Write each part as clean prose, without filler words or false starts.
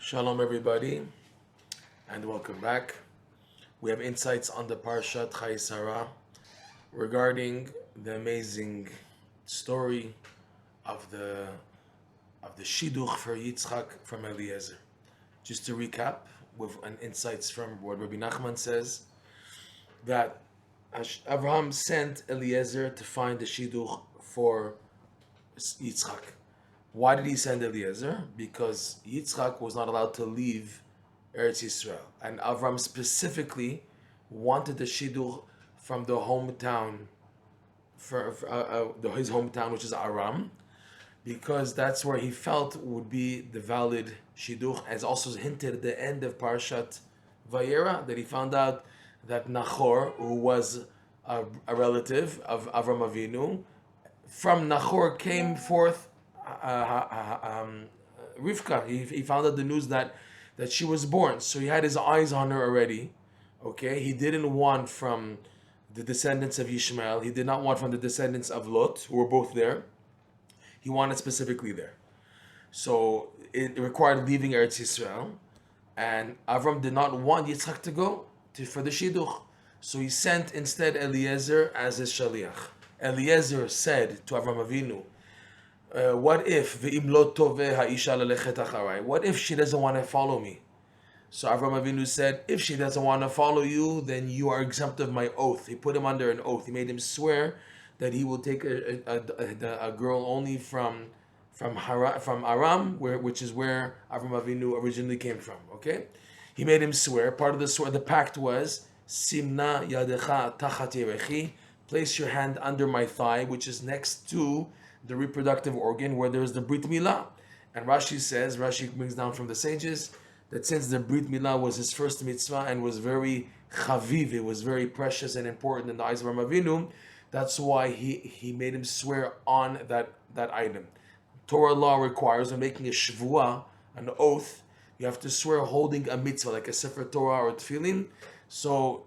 Shalom, everybody, and welcome back. We have insights on the Parshat Chayey regarding the amazing story of the shidduch for Yitzchak from Eliezer. Just to recap, with an insights from what Rabbi Nachman says, that Abraham sent Eliezer to find the shidduch for Yitzchak. Why did he send Eliezer? Because Yitzchak was not allowed to leave Eretz Yisrael, and Avram specifically wanted the shidduch from the hometown, his hometown, which is Aram, because that's where he felt would be the valid shidduch, as also hinted at the end of Parshat Vayera, that he found out that Nachor, who was a relative of Avram Avinu, from Nachor came forth Rivka. He found out the news that she was born, so he had his eyes on her already. Okay, he didn't want from the descendants of Ishmael. He did not want from the descendants of Lot, who were both there. He wanted specifically there. So it required leaving Eretz Yisrael, and Avram did not want Yitzchak to go for the shidduch. So he sent instead Eliezer as his shaliach. Eliezer said to Avram Avinu, what if what if she doesn't want to follow me? So Avraham Avinu said, if she doesn't want to follow you, then you are exempt of my oath. He put him under an oath. He made him swear that he will take a girl only from Aram, which is where Avraham Avinu originally came from. Okay, he made him swear. Part of the pact was Simna yadecha tachat yerechi. Place your hand under my thigh, which is next to the reproductive organ where there's the Brit Milah. And Rashi brings down from the sages, that since the Brit Milah was his first mitzvah and was very chaviv, it was very precious and important in the eyes of Avraham Avinu, that's why he made him swear on that item. Torah law requires, when making a shvuah, an oath, you have to swear holding a mitzvah, like a Sefer Torah or Tefillin. So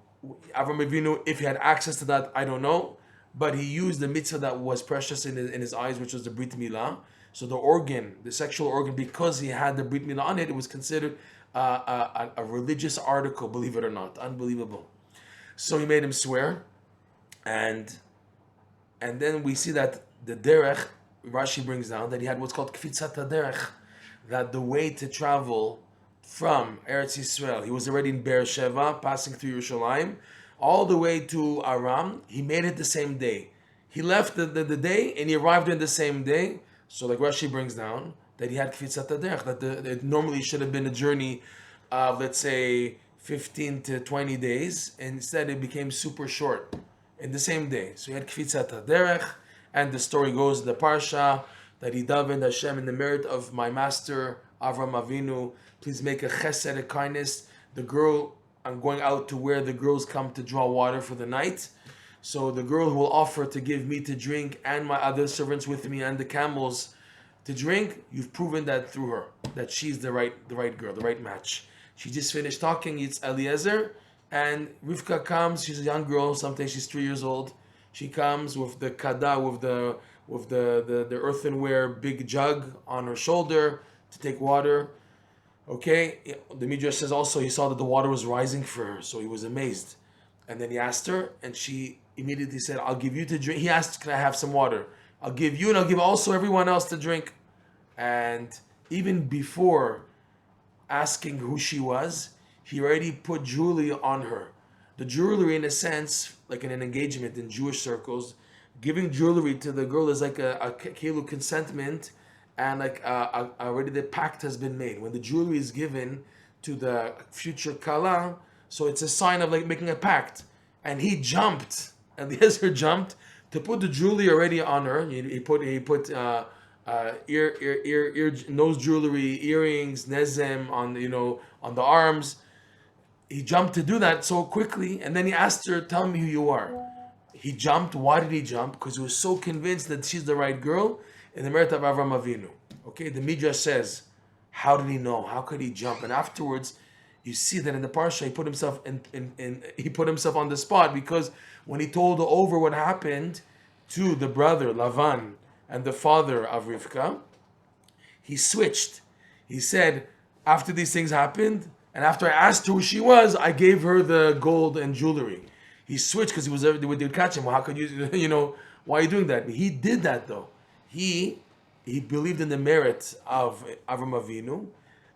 Avraham Avinu, if he had access to that, I don't know, but he used the mitzvah that was precious in his eyes, which was the Brit Milah. So the organ, the sexual organ, because he had the Brit Milah on it, it was considered a religious article, believe it or not. Unbelievable. So he made him swear, and then we see that the derech, Rashi brings down, that he had what's called kfitzat derech, that the way to travel from Eretz Yisrael, he was already in Beersheba, passing through Yerushalayim, all the way to Aram. He made it the same day. He left the day and he arrived in the same day. So like Rashi brings down, that he had kfitzat derech, that it normally should have been a journey of, let's say, 15 to 20 days, and instead it became super short in the same day. So he had kfitzat derech, and the story goes in the Parsha that he davened Hashem, in the merit of my master Avram Avinu, please make a chesed, a kindness. The girl, I'm going out to where the girls come to draw water for the night. So the girl who will offer to give me to drink and my other servants with me and the camels to drink, you've proven that through her, that she's the right girl, the right match. She just finished talking, it's Eliezer, and Rivka comes. She's a young girl, something, she's 3 years old. She comes with the kada, with the earthenware big jug on her shoulder to take water. Okay, the Midrash says also he saw that the water was rising for her, so he was amazed. And then he asked her, and she immediately said, I'll give you to drink. He asked, can I have some water? I'll give you, and I'll give also everyone else to drink. And even before asking who she was, he already put jewelry on her. The jewelry, in a sense, like in an engagement in Jewish circles, giving jewelry to the girl is like a keilu consentment, and like already the pact has been made. When the jewelry is given to the future kala, so it's a sign of like making a pact. And he jumped, and Eliezer jumped to put the jewelry already on her. He put ear nose jewelry, earrings, nezem on the arms. He jumped to do that so quickly, and then he asked her, "Tell me who you are." He jumped. Why did he jump? Because he was so convinced that she's the right girl in the merit of Avraham Avinu. Okay, the Midrash says, how did he know? How could he jump? And afterwards, you see that in the Parsha, he put himself he put himself on the spot, because when he told over what happened to the brother Lavan and the father of Rivka, he switched. He said, After these things happened, and after I asked her who she was, I gave her the gold and jewelry. He switched because he was they would catch him. Well, how could you, why are you doing that? But he did that though. He believed in the merit of Avram Avinu,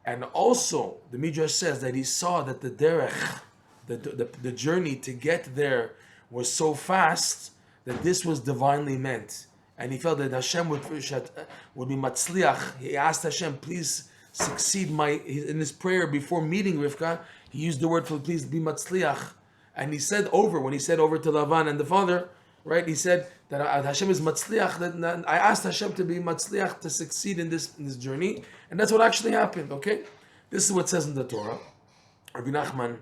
and also the Midrash says that he saw that the derech, the journey to get there was so fast that this was divinely meant, and he felt that Hashem would be matzliach. He asked Hashem, please succeed in his prayer before meeting Rivka. He used the word for please be matzliach, and he said when he said over to Lavan and the father, right? He said that Hashem is matzliach. That I asked Hashem to be matzliach to succeed in this journey, and that's what actually happened. Okay, this is what it says in the Torah. Rabbi Nachman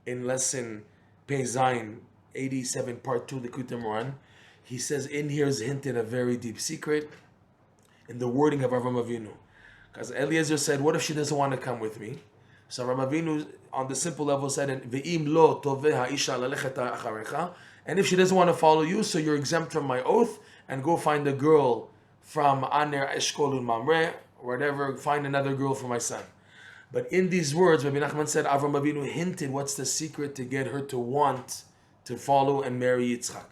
in lesson Pei Zayin 87 part 2 Likutey Moharan, he says in here is hinted a very deep secret in the wording of Avram Avinu. Because Eliezer said, what if she doesn't want to come with me? So Avram Avinu on the simple level said, Ve'im lo toveh ha'isha lalechet acharecha, and if she doesn't want to follow you, so you're exempt from my oath, and go find a girl from Aner Eshkol Mamre, or whatever, find another girl for my son. But in these words, Rabbi Nachman said, Avram Avinu hinted what's the secret to get her to want to follow and marry Yitzchak.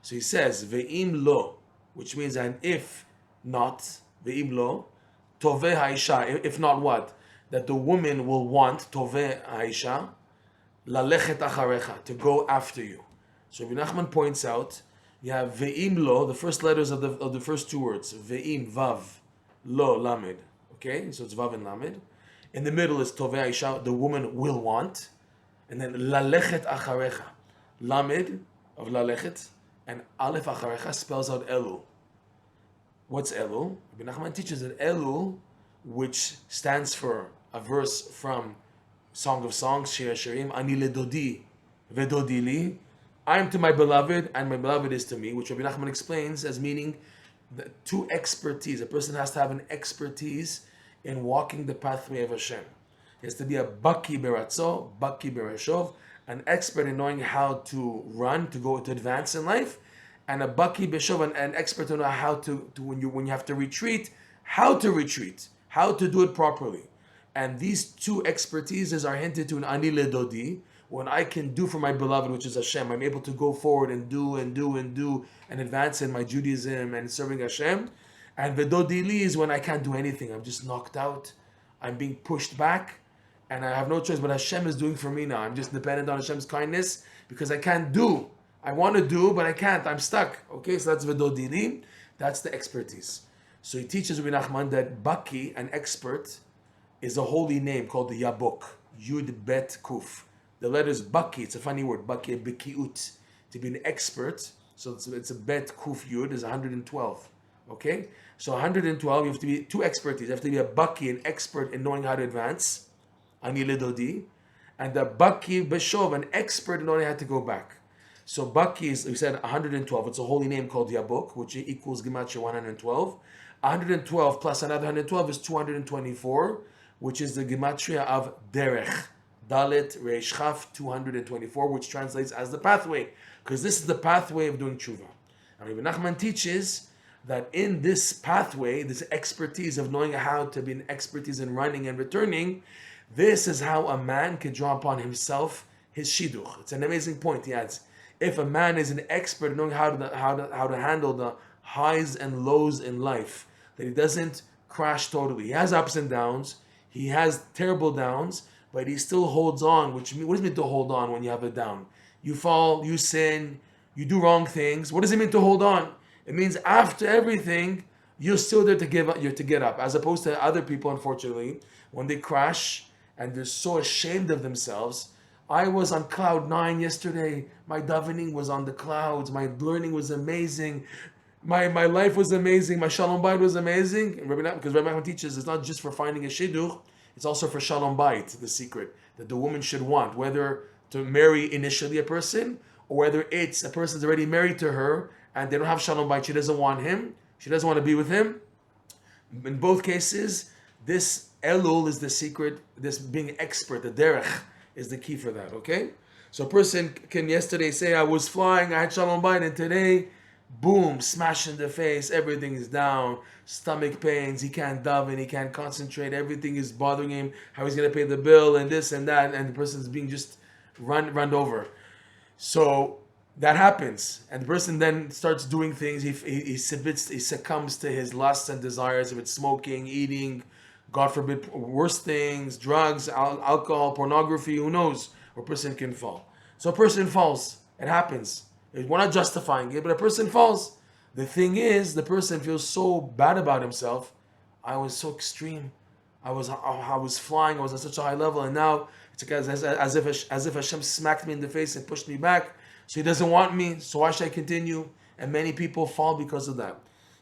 So he says, Ve'im lo, which means, and if not, Ve'im lo, Toveh ha'isha, if not what? That the woman will want, Toveh ha'isha, lalechet acharecha, to go after you. So Rabbi Nachman points out, you have Ve'im lo, the first letters of the first two words, Ve'im, Vav, lo, Lamed. Okay, so it's Vav and Lamed. In the middle is Toveh ha'isha, the woman will want. And then lalechet acharecha. Lamed of lalechet, and Aleph acharecha spells out Elul. What's Elul? Rabbi Nachman teaches that Elul, which stands for a verse from Song of Songs, Shir Shirim, Ani ledodi vedodi li, I am to my beloved and my beloved is to me, which Rabbi Nachman explains as meaning the two expertise. A person has to have an expertise in walking the pathway of Hashem. He has to be a baki beratzo, baki bereshov, an expert in knowing how to run, to advance in life, and a baki beshov, an expert to know how to when you have to retreat, how to do it properly. And these two expertises are hinted to in Ani ledodi, when I can do for my beloved, which is Hashem. I'm able to go forward and do and advance in my Judaism and serving Hashem. And vedodi li is when I can't do anything. I'm just knocked out. I'm being pushed back, and I have no choice. But Hashem is doing for me now. I'm just dependent on Hashem's kindness because I can't do. I want to do, but I can't. I'm stuck. Okay, so that's vedodi li. That's the expertise. So he teaches Rabbi Nachman that Baki, an expert, is a holy name called the Yabok. Yud Bet Kuf. The letters Baki, it's a funny word, Baki, Bekiut. To be an expert, so it's a Bet Kuf Yud, is 112. Okay? So 112, you have to be two expertise. You have to be a Baki, an expert in knowing how to advance. Ani ledodi. And the Baki Beshov, an expert in knowing how to go back. So Baki is, we said 112. It's a holy name called Yabok, which equals Gematria 112. 112 plus another 112 is 224, which is the Gematria of Derech. Dalet Reish Chaf 224, which translates as the pathway, because this is the pathway of doing tshuva. And Rabbi Nachman teaches that in this pathway, this expertise of knowing how to be an expertise in running and returning, this is how a man can draw upon himself his shidduch. It's an amazing point. He adds, if a man is an expert in knowing how to handle the highs and lows in life, that he doesn't crash totally. He has ups and downs. He has terrible downs, but he still holds on. What does it mean to hold on when you have a down? You fall, you sin, you do wrong things. What does it mean to hold on? It means after everything, you're still there to get up. As opposed to other people, unfortunately, when they crash and they're so ashamed of themselves. I was on cloud 9 yesterday. My davening was on the clouds. My learning was amazing. My life was amazing. My shalom bayit was amazing. Because Rabbi Nachman teaches it's not just for finding a shidduch, it's also for shalom bayit, the secret that the woman should want, whether to marry initially a person or whether it's a person's already married to her and they don't have shalom bayit. She doesn't want him. She doesn't want to be with him. In both cases, this elul is the secret. This being expert, the derech, is the key for that. Okay, so a person can yesterday say I was flying, I had shalom bayit, and today boom, smash in the face, everything is down, stomach pains, he can't daven, he can't concentrate, everything is bothering him, how he's going to pay the bill and this and that, and the person's being just run over. So that happens, and the person then starts doing things. He succumbs to his lusts and desires. If it's smoking, eating, God forbid, worse things, drugs, alcohol, pornography, who knows where a person can fall. So a person falls. It happens. We're not justifying it, but a person falls. The thing is, the person feels so bad about himself. I was so extreme. I was flying. I was at such a high level, and now it's like as if Hashem smacked me in the face and pushed me back. So He doesn't want me. So why should I continue? And many people fall because of that.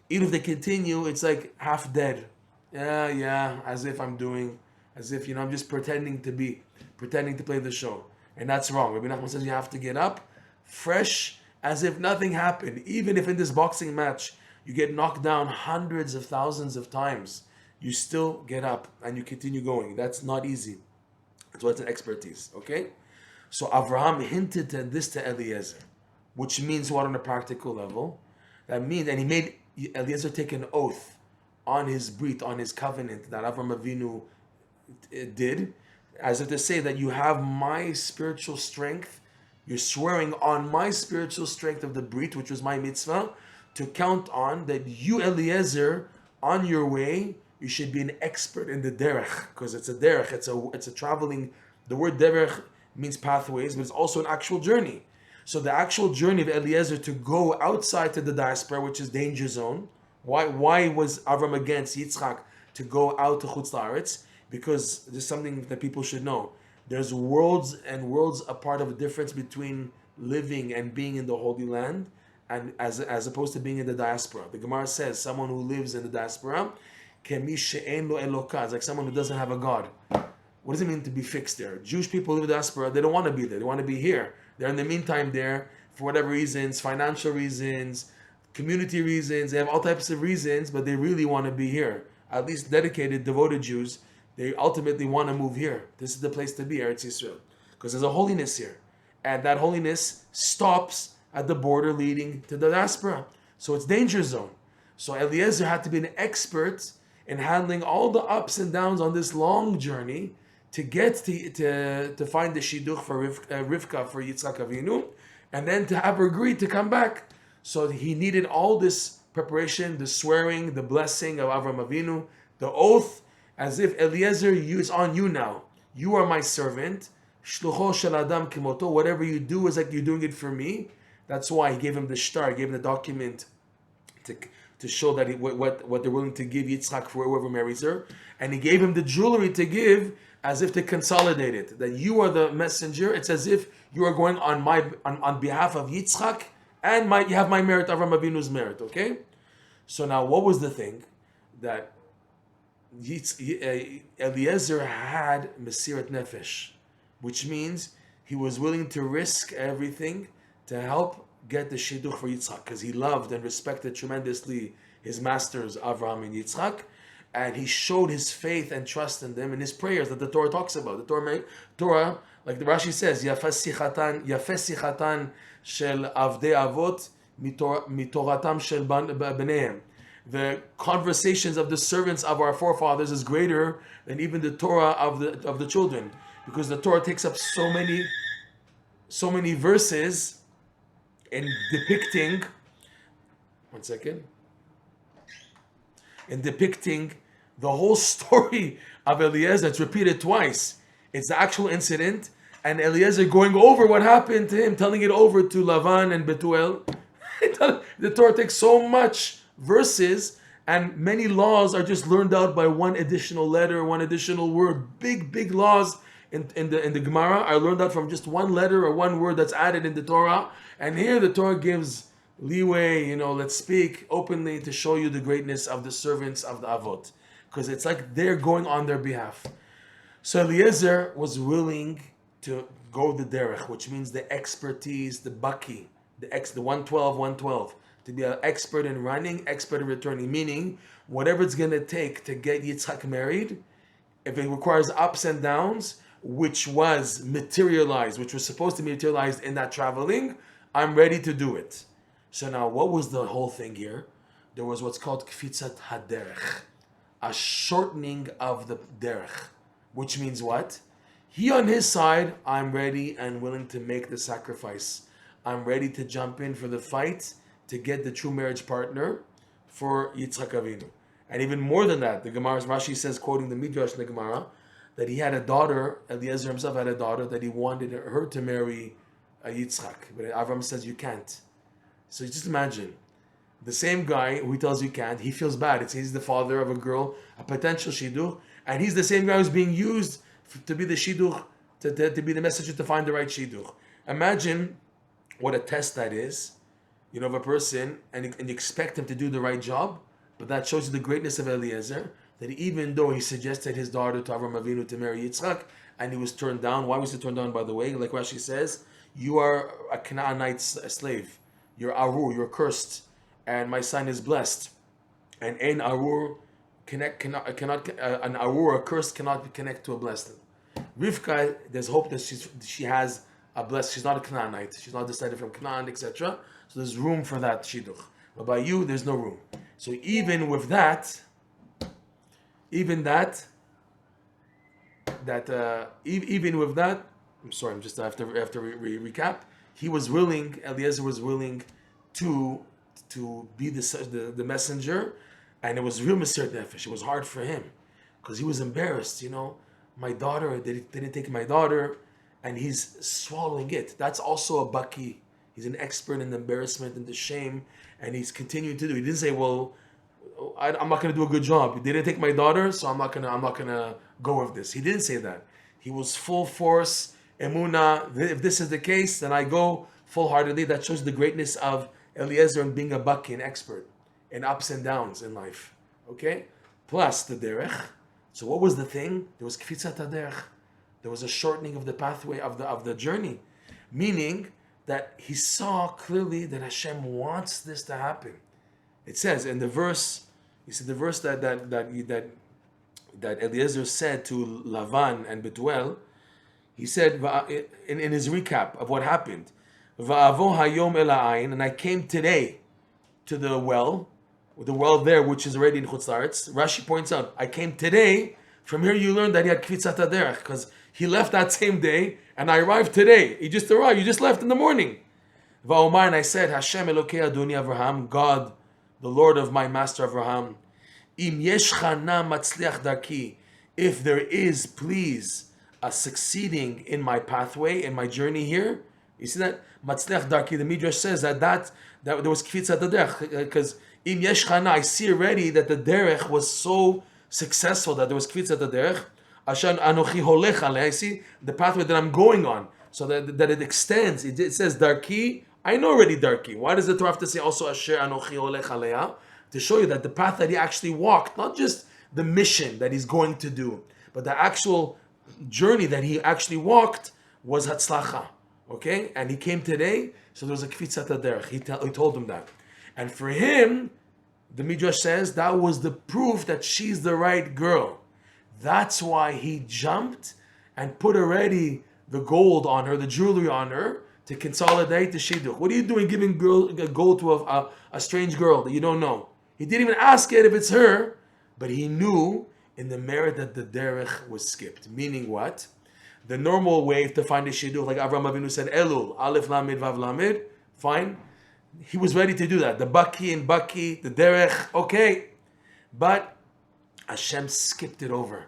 Even if they continue, it's like half dead. Yeah, as if I'm just pretending to play the show. And that's wrong. Rabbi Nachman says you have to get up fresh as if nothing happened. Even if in this boxing match you get knocked down hundreds of thousands of times, you still get up and you continue going. That's not easy. That's why it's an expertise, okay? So Avraham hinted to this to Eliezer, which means what on a practical level? That means, and he made Eliezer take an oath on his brit, on his covenant that Avraham Avinu did, as if to say that you have my spiritual strength, you're swearing on my spiritual strength of the brit, which was my mitzvah, to count on that you, Eliezer, on your way, you should be an expert in the derech, because it's a derech, it's a traveling. The word derech means pathways, but it's also an actual journey. So the actual journey of Eliezer to go outside to the diaspora, which is danger zone. Why was Avram against Yitzchak to go out to Chutz La'aretz? Because there's something that people should know. There's worlds and worlds apart of a difference between living and being in the Holy Land, and as opposed to being in the diaspora. The Gemara says someone who lives in the diaspora, kemi she'en lo Eloka, is like someone who doesn't have a God. What does it mean to be fixed there? Jewish people live in the diaspora, they don't want to be there. They want to be here. They're in the meantime there for whatever reasons, financial reasons, community reasons. They have all types of reasons, but they really want to be here. At least dedicated, devoted Jews, they ultimately want to move here. This is the place to be, Eretz Yisrael. Because there's a holiness here. And that holiness stops at the border leading to the diaspora. So it's danger zone. So Eliezer had to be an expert in handling all the ups and downs on this long journey to get to find the shidduch for Rivka, for Yitzchak Avinu, and then to have her agree to come back. So he needed all this preparation, the swearing, the blessing of Avram Avinu, the oath, as if Eliezer, it's on you now. You are my servant. Shlucho shel adam kimoto. Whatever you do is like you're doing it for me. That's why he gave him the shtar, gave him the document to show that what they're willing to give Yitzchak for whoever marries her. And he gave him the jewelry to give as if to consolidate it. That you are the messenger. It's as if you are going on behalf of Yitzchak, and you have my merit, Avram Avinu's merit, okay? So now what was the thing? That Eliezer had Mesirat Nefesh, which means he was willing to risk everything to help get the shidduch for Yitzchak, because he loved and respected tremendously his masters Avraham and Yitzchak, and he showed his faith and trust in them in his prayers that the Torah talks about. The Torah, like the Rashi says, Yafeh sichatan shel avdei avot mitoratam shel bneihem. The conversations of the servants of our forefathers is greater than even the Torah of the children, because the Torah takes up so many verses in depicting the whole story of Eliezer. It's repeated twice. It's the actual incident, and Eliezer going over what happened to him, telling it over to Lavan and Betuel. The Torah takes so much verses, and many laws are just learned out by one additional letter, one additional word. Big laws in the Gemara are learned out from just one letter or one word that's added in the Torah. And here the Torah gives leeway, let's speak openly to show you the greatness of the servants of the Avot, because it's like they're going on their behalf. So Eliezer was willing to go the derech, which means the expertise, the baki, the 112, to be an expert in running, expert in returning, meaning whatever it's going to take to get Yitzchak married, if it requires ups and downs, which was supposed to be materialized in that traveling, I'm ready to do it. So now, what was the whole thing here? There was what's called kfitzat haderech, a shortening of the derech, which means what? He on his side, I'm ready and willing to make the sacrifice. I'm ready to jump in for the fight to get the true marriage partner for Yitzchak Avinu. And even more than that, the Gemara, Rashi says, quoting the Midrash in the Gemara, that he had a daughter, Eliezer himself had a daughter, that he wanted her to marry Yitzchak. But Avram says, you can't. So just imagine, the same guy who tells you can't, he feels bad. He's the father of a girl, a potential shidduch, and he's the same guy who's being used to be the shidduch, to be the messenger to find the right shidduch. Imagine what a test that is, of a person, and you expect him to do the right job, but that shows you the greatness of Eliezer, that even though he suggested his daughter to Avram Avinu to marry Yitzchak, and he was turned down. Why was he turned down, by the way? Like Rashi says, you are a Canaanite slave. You're arur, you're cursed, and my son is blessed. And an arur an arur, a curse cannot connect to a blessing. Rivka, there's hope that she has a blessed. She's not a Canaanite. She's not descended from Canaan, etc. So there's room for that shidduch. But by you, there's no room. So even with that, even with that, I'm sorry, I'm just after recap. He was willing. Eliezer was willing to be the messenger, and it was real Mesirat Nefesh. It was hard for him because he was embarrassed. My daughter, they didn't take my daughter, and he's swallowing it. That's also a baki. He's an expert in the embarrassment and the shame, and he's continuing to do. He didn't say, "Well, I'm not going to do a good job. They didn't take my daughter, so I'm not gonna go with this." He didn't say that. He was full force, emuna. If this is the case, then I go full-heartedly. That shows the greatness of Eliezer and being a baki, an expert in ups and downs in life. Okay, plus the derech. So what was the thing? There was kfitzat haderech. There was a shortening of the pathway of the journey, meaning that he saw clearly that Hashem wants this to happen. It says in the verse, the verse that Eliezer said to Lavan and Betuel, he said in his recap of what happened, Va'avo hayom el ha'ayin, and I came today to the well there, which is already in Chutz La'aretz. Rashi points out, I came today. From here you learn that he had kfitzat haderech, because he left that same day, and I arrived today. He just arrived. You just left in the morning. Va'omar, and I said, Hashem Elokei Adoni Avraham, God, the Lord of my master Avraham, Im yesh chana matzliach darki, if there is, please, a succeeding in my pathway, in my journey here. You see that? Matzliach darki, the Midrash says that there was kfitzat haderech, because Im yesh chana, I see already that the derech was so successful that there was kfitzat haderech. Ashan anochi holech alei, I see the pathway that I'm going on, so that it extends. It says darki. I know already darki. Why does the Torah have to say also asher anochi holech aleha? To show you that the path that he actually walked, not just the mission that he's going to do, but the actual journey that he actually walked was hatzlacha. Okay, and he came today, so there was a kfitzat haderech. He told him that, and for him, the Midrash says that was the proof that she's the right girl. That's why he jumped and put already the gold on her, the jewelry on her, to consolidate the shidduch. What are you doing giving gold to a strange girl that you don't know? He didn't even ask it if it's her, but he knew in the merit that the derech was skipped. Meaning what? The normal way to find a shidduch, like Avraham Avinu said, Elul, Aleph Lamed Vav Lamed, fine. He was ready to do that. The baki and baki, the derech, okay. But Hashem skipped it over.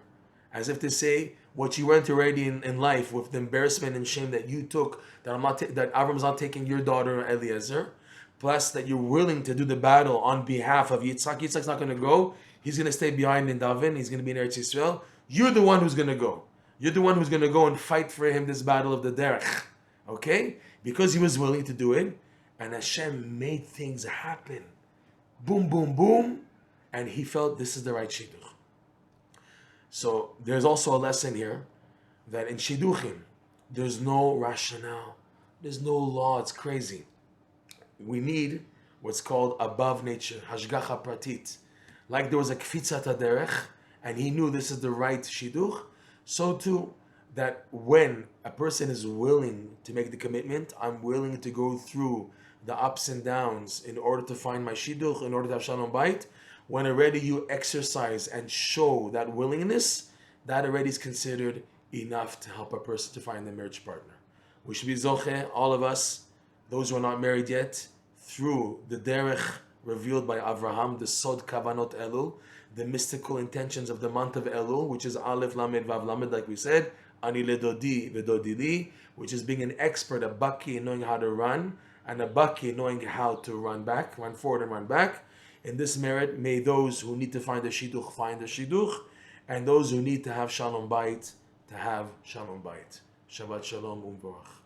As if to say, what you went already in life with the embarrassment and shame that you took, that Avram's not taking your daughter Eliezer, plus that you're willing to do the battle on behalf of Yitzchak. Yitzchak's not going to go. He's going to stay behind in Davin. He's going to be in Eretz Yisrael. You're the one who's going to go. You're the one who's going to go and fight for him this battle of the derech. Okay? Because he was willing to do it. And Hashem made things happen. Boom, boom, boom. And he felt this is the right shidduch. So there's also a lesson here that in shidduchim, there's no rationale. There's no law. It's crazy. We need what's called above nature, hashgacha pratit. Like there was a kfitzat haderech, and he knew this is the right shidduch. So too, that when a person is willing to make the commitment, I'm willing to go through the ups and downs in order to find my shidduch, in order to have shalom bait, when already you exercise and show that willingness, that already is considered enough to help a person to find a marriage partner. We should be zoche, all of us, those who are not married yet, through the derech revealed by Avraham, the sod kavanot Elul, the mystical intentions of the month of Elul, which is Aleph Lamed Vav Lamed, like we said, Ani ledodi v'dodi li, which is being an expert, a baki in knowing how to run, and a baki in knowing how to run back, run forward and run back. In this merit, may those who need to find a shidduch find a shidduch, and those who need to have shalom bait to have shalom bait. Shabbat shalom umborach.